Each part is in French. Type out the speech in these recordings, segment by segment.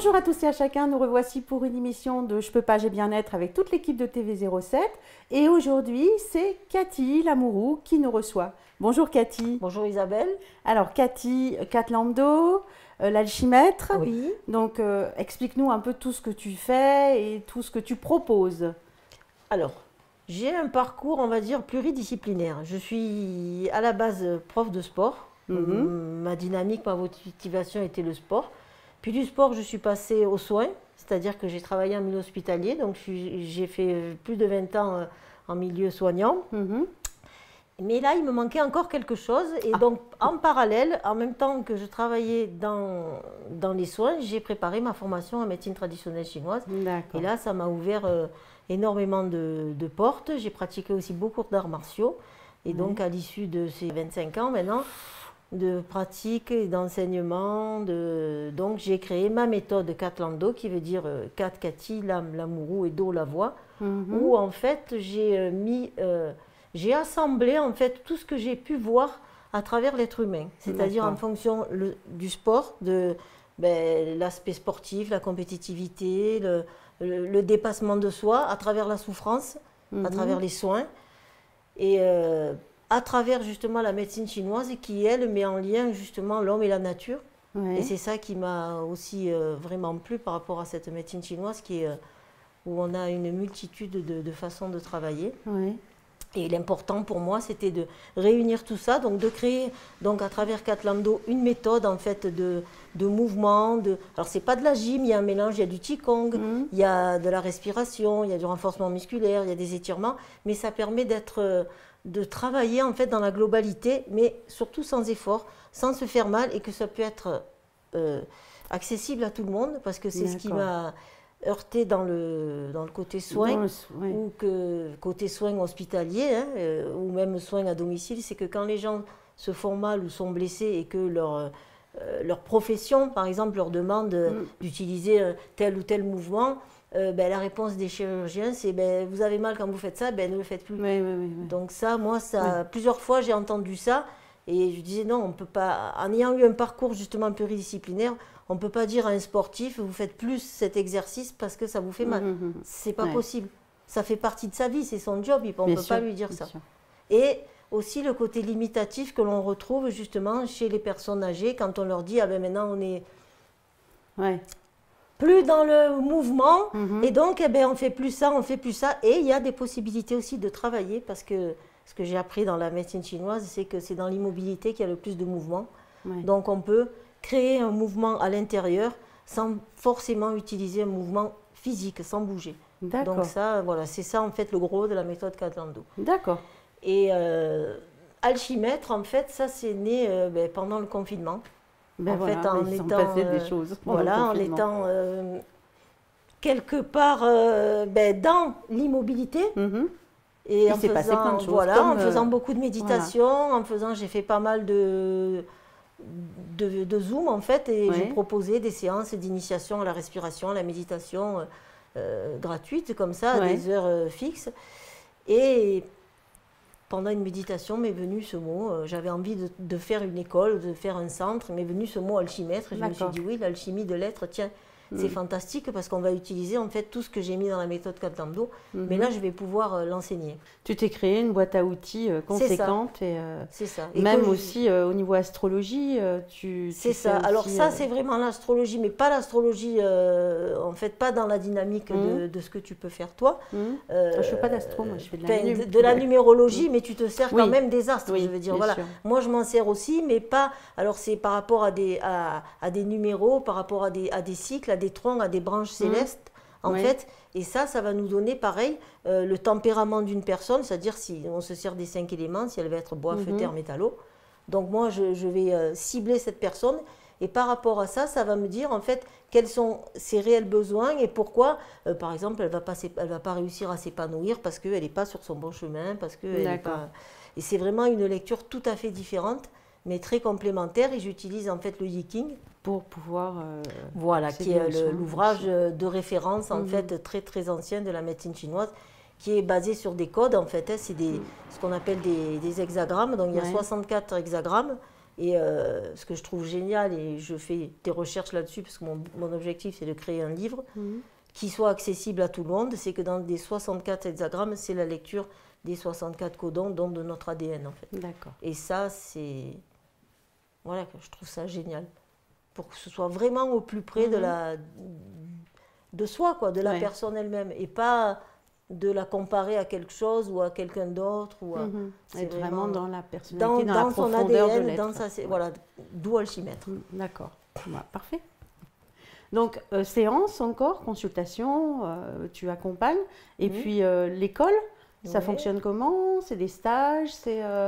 Bonjour à tous et à chacun, nous revoici pour une émission de Je peux pas, j'ai bien-être avec toute l'équipe de TV07. Et aujourd'hui, c'est Cathy Lamourou qui nous reçoit. Bonjour Cathy. Bonjour Isabelle. Alors Cathy Catlando, l'alchimètre. Oui. Donc explique-nous un peu tout ce que tu fais et tout ce que tu proposes. Alors, j'ai un parcours, on va dire, pluridisciplinaire. Je suis à la base prof de sport. Ma dynamique, ma motivation était le sport. Puis du sport, je suis passée aux soins, c'est-à-dire que j'ai travaillé en milieu hospitalier. Donc j'ai fait plus de 20 ans en milieu soignant. Mais là, il me manquait encore quelque chose. Et donc, en parallèle, en même temps que je travaillais dans les soins, j'ai préparé ma formation en médecine traditionnelle chinoise. Et là, ça m'a ouvert énormément de portes. J'ai pratiqué aussi beaucoup d'arts martiaux. Et donc, à l'issue de ces 25 ans maintenant, de pratique et d'enseignement, donc j'ai créé ma méthode Catlando, qui veut dire Cat, Cathy, Lamourou et Do, la voix, où en fait j'ai assemblé en fait tout ce que j'ai pu voir à travers l'être humain, c'est-à-dire en fonction du sport, de l'aspect sportif, la compétitivité, le dépassement de soi, à travers la souffrance, à travers les soins, et à travers justement la médecine chinoise qui, elle, met en lien justement l'homme et la nature. Et c'est ça qui m'a aussi vraiment plu par rapport à cette médecine chinoise où on a une multitude de façons de travailler. Et l'important pour moi, c'était de réunir tout ça, donc de créer, donc à travers Catlando, une méthode en fait de mouvement. Alors c'est pas de la gym, il y a un mélange, il y a du qigong, il y a de la respiration, il y a du renforcement musculaire, il y a des étirements, mais ça permet de travailler en fait dans la globalité, mais surtout sans effort, sans se faire mal, et que ça peut être accessible à tout le monde, parce que c'est ce qui m'a heurté dans le côté soins, ou côté soins hospitaliers, ou même soins à domicile, c'est que quand les gens se font mal ou sont blessés et que leur profession, par exemple, leur demande d'utiliser tel ou tel mouvement, la réponse des chirurgiens, c'est vous avez mal quand vous faites ça, ne le faites plus. Donc ça, moi, plusieurs fois, j'ai entendu ça, et je disais non, on ne peut pas, en ayant eu un parcours justement pluridisciplinaire, on ne peut pas dire à un sportif, vous faites plus cet exercice parce que ça vous fait mal. C'est pas possible. Ça fait partie de sa vie, c'est son job, on ne peut pas lui dire ça. Et aussi le côté limitatif que l'on retrouve justement chez les personnes âgées, quand on leur dit, maintenant on est plus dans le mouvement, et donc on fait plus ça, on fait plus ça. Et il y a des possibilités aussi de travailler, parce que ce que j'ai appris dans la médecine chinoise, c'est que c'est dans l'immobilité qu'il y a le plus de mouvement. Donc on peut créer un mouvement à l'intérieur sans forcément utiliser un mouvement physique, sans bouger. Donc ça, voilà, c'est ça en fait le gros de la méthode Catlando. D'accord. Et alchimètre, en fait, ça c'est né pendant le confinement. En étant quelque part dans l'immobilité. Et en faisant beaucoup de méditation, j'ai fait pas mal de Zoom en fait, et j'ai proposé des séances d'initiation à la respiration, à la méditation gratuite comme ça, à des heures fixes. Et pendant une méditation m'est venu ce mot, j'avais envie de faire une école, de faire un centre, m'est venu ce mot alchimètre, et je me suis dit oui, l'alchimie de l'être, tiens, c'est fantastique, parce qu'on va utiliser en fait tout ce que j'ai mis dans la méthode Catlando, mais là je vais pouvoir l'enseigner. Tu t'es créé une boîte à outils conséquente, c'est ça. Et même aussi au niveau astrologie, c'est ça. Alors ça c'est vraiment l'astrologie, mais pas l'astrologie, en fait pas dans la dynamique de ce que tu peux faire toi. Je ne fais pas d'astro, moi je fais de la numérologie, mais tu te sers quand même des astres, je veux dire. Voilà. Moi je m'en sers aussi, mais pas. Alors c'est par rapport à des numéros, par rapport à des cycles, à des troncs, à des branches célestes, en fait. Et ça va nous donner, pareil, le tempérament d'une personne, c'est-à-dire si on se sert des 5 éléments, si elle va être bois, feu, terre, métallo. Donc moi, je vais cibler cette personne, et par rapport à ça, ça va me dire, en fait, quels sont ses réels besoins, et pourquoi, par exemple, elle va pas réussir à s'épanouir parce qu'elle n'est pas sur son bon chemin, parce que elle est pas... Et c'est vraiment une lecture tout à fait différente, mais très complémentaire, et j'utilise en fait le Yiking pour pouvoir qui est l'ouvrage de référence en fait très très ancien de la médecine chinoise, qui est basé sur des codes en fait, c'est ce qu'on appelle des hexagrammes, donc il y a 64 hexagrammes, Et ce que je trouve génial, et je fais des recherches là-dessus, parce que mon objectif, c'est de créer un livre qui soit accessible à tout le monde, c'est que dans des 64 hexagrammes, c'est la lecture des 64 codons, dont de notre ADN, en fait. D'accord. Et ça, c'est... Voilà, je trouve ça génial. Pour que ce soit vraiment au plus près de soi, quoi, de la personne elle-même. Et pas de la comparer à quelque chose ou à quelqu'un d'autre. Être vraiment dans la personnalité, dans la profondeur son ADN, de l'être. dans voilà, d'où alchimètre. D'accord, parfait. Donc, séance encore, consultation, tu accompagnes. Et puis, l'école, ça fonctionne comment? C'est des stages?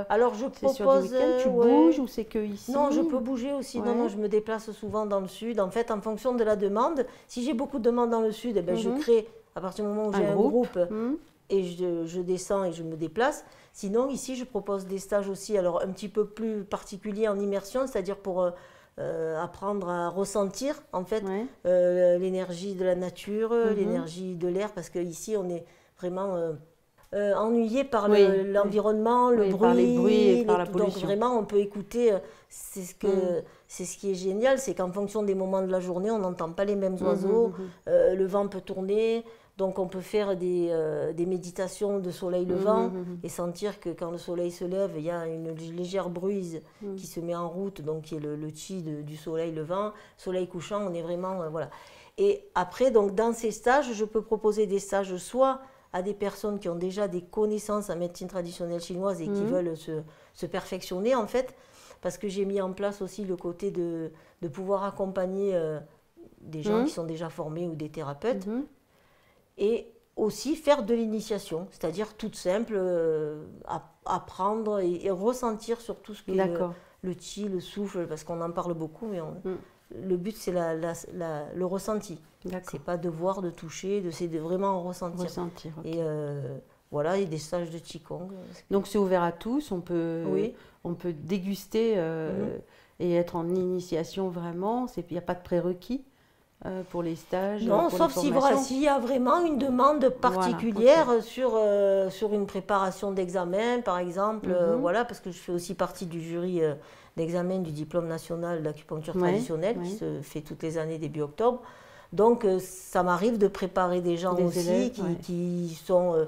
Alors, je propose... sur du week-end, tu bouges ou c'est que ici? Non, je peux bouger aussi. Non, je me déplace souvent dans le sud. En fait, en fonction de la demande, si j'ai beaucoup de demandes dans le sud, eh ben, je crée, à partir du moment où j'ai un groupe, et je descends et je me déplace. Sinon, ici, je propose des stages aussi, alors un petit peu plus particuliers en immersion, c'est-à-dire pour apprendre à ressentir, en fait, l'énergie de la nature, l'énergie de l'air, parce qu'ici, on est vraiment ennuyé par l'environnement, le bruit, par les bruits et par la pollution. Donc, vraiment, on peut écouter, c'est ce qui est génial, c'est qu'en fonction des moments de la journée, on n'entend pas les mêmes oiseaux, le vent peut tourner. Donc on peut faire des méditations de soleil levant et sentir que quand le soleil se lève, il y a une légère brise qui se met en route, donc qui est le chi du soleil levant. Soleil couchant, on est vraiment... voilà. Et après, donc, dans ces stages, je peux proposer des stages soit à des personnes qui ont déjà des connaissances en médecine traditionnelle chinoise et qui veulent se perfectionner, en fait, parce que j'ai mis en place aussi le côté de pouvoir accompagner des gens qui sont déjà formés ou des thérapeutes. Et aussi faire de l'initiation, c'est-à-dire toute simple, apprendre et ressentir surtout ce que le chi, le souffle, parce qu'on en parle beaucoup, mais le but c'est le ressenti. C'est pas de voir, de toucher, c'est de vraiment ressentir. Et voilà, il y a des stages de Qigong. Donc c'est ouvert à tous, on peut déguster et être en initiation vraiment, il n'y a pas de prérequis. Pour les stages, non, sauf s'il y a vraiment une demande particulière sur une préparation d'examen, par exemple, voilà, parce que je fais aussi partie du jury d'examen du diplôme national d'acupuncture traditionnelle qui se fait toutes les années début octobre. Donc ça m'arrive de préparer des gens aussi qui sont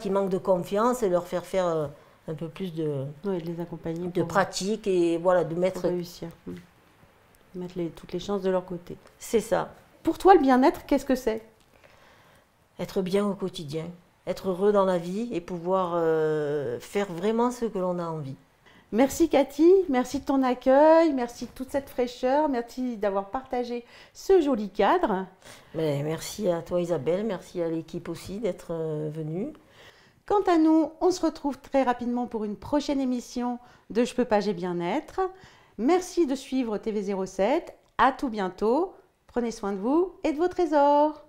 qui manquent de confiance et leur faire un peu plus de les accompagner de pratique et voilà, de mettre réussir. Mettre toutes les chances de leur côté. C'est ça. Pour toi, le bien-être, qu'est-ce que c'est? Être bien au quotidien, être heureux dans la vie et pouvoir faire vraiment ce que l'on a envie. Merci Cathy, merci de ton accueil, merci de toute cette fraîcheur, merci d'avoir partagé ce joli cadre. Mais merci à toi Isabelle, merci à l'équipe aussi d'être venue. Quant à nous, on se retrouve très rapidement pour une prochaine émission de Je peux pas, j'ai bien-être. Merci de suivre TV07. À tout bientôt. Prenez soin de vous et de vos trésors.